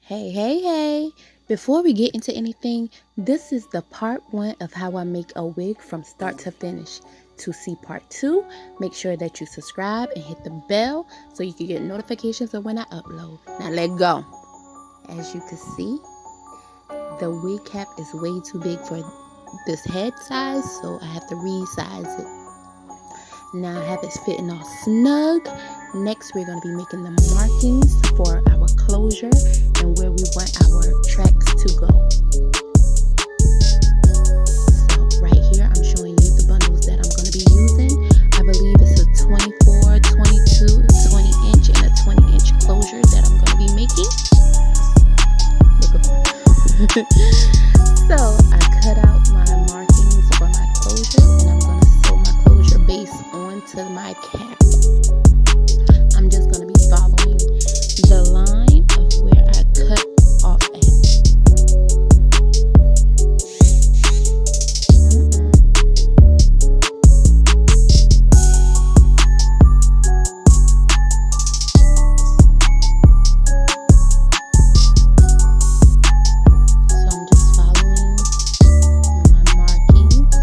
Hey. Before we get into anything, this is the part 1 of how I make a wig from start to finish. To see part 2, make sure that you subscribe and hit the bell so you can get notifications of when I upload. Now let's go. As you can see, the wig cap is way too big for this head size, so I have to resize it. Now I have it fitting all snug. Next, we're going to be making the markings for our closure and where we want our tracks to go. So right here, I'm showing you the bundles that I'm going to be using. I believe it's a 24, 22, 20 inch and a 20 inch closure that I'm going to be making. Look at So I cut out my markings for my closure and I'm going to sew my closure base onto my cap. I'm just going to be following the line of where I cut off at. So I'm just following my markings.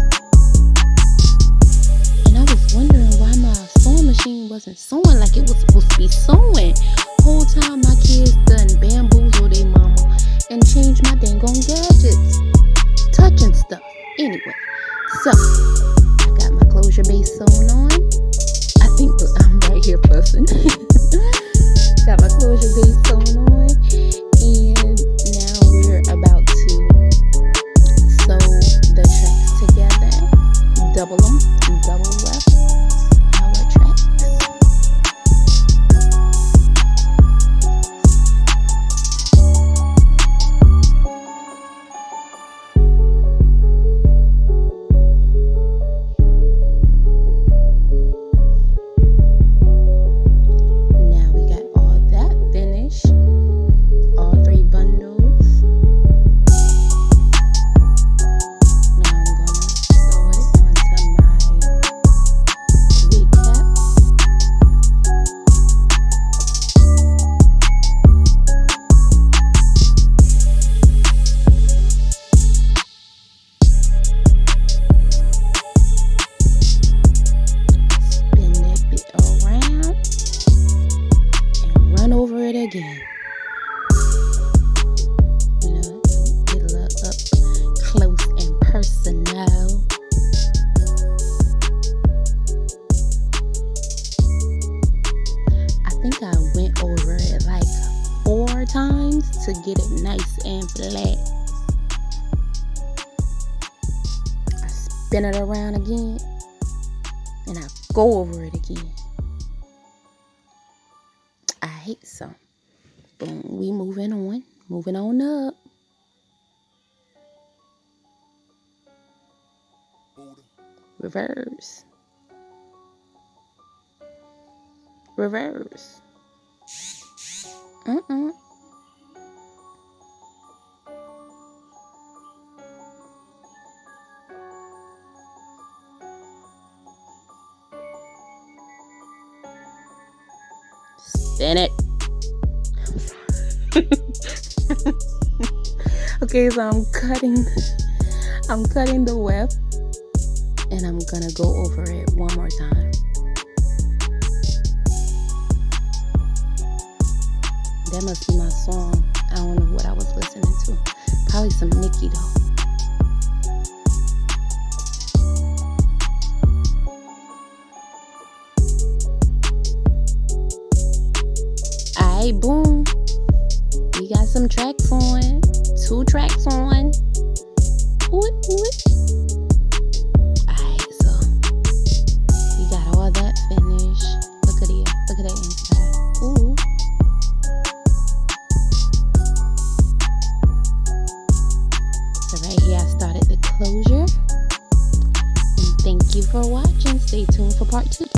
And I was wondering why my sewing machine wasn't sewing like it was supposed to be sewing. Whole time my kids done bamboozled their mama and changed my dang on gadgets, touching stuff. Anyway, so I got my closure base sewn on. I think I'm right here fussing. Got my closure base sewn on, and now we're about to sew the tracks together, double them, double left our tracks. Now we got all that finished, all 3 bundles. Now I'm gonna sew it onto my wig cap. Spin that bit around and run over it again. Get a little up close and personal. I think I went over it like 4 times to get it nice and flat. I spin it around again and I go over it again. I hate so. Boom, we moving on up. Reverse. Spin it. Okay, so I'm cutting the weft and I'm gonna go over it one more time. That must be my song. I don't know what I was listening to. Probably some Nicki though. Alright, boom. We got some tracks on. 2 tracks on. Alright, so we got all that finished. Look at it. Look at that inside. Ooh. So right here I started the closure. And thank you for watching. Stay tuned for part 2.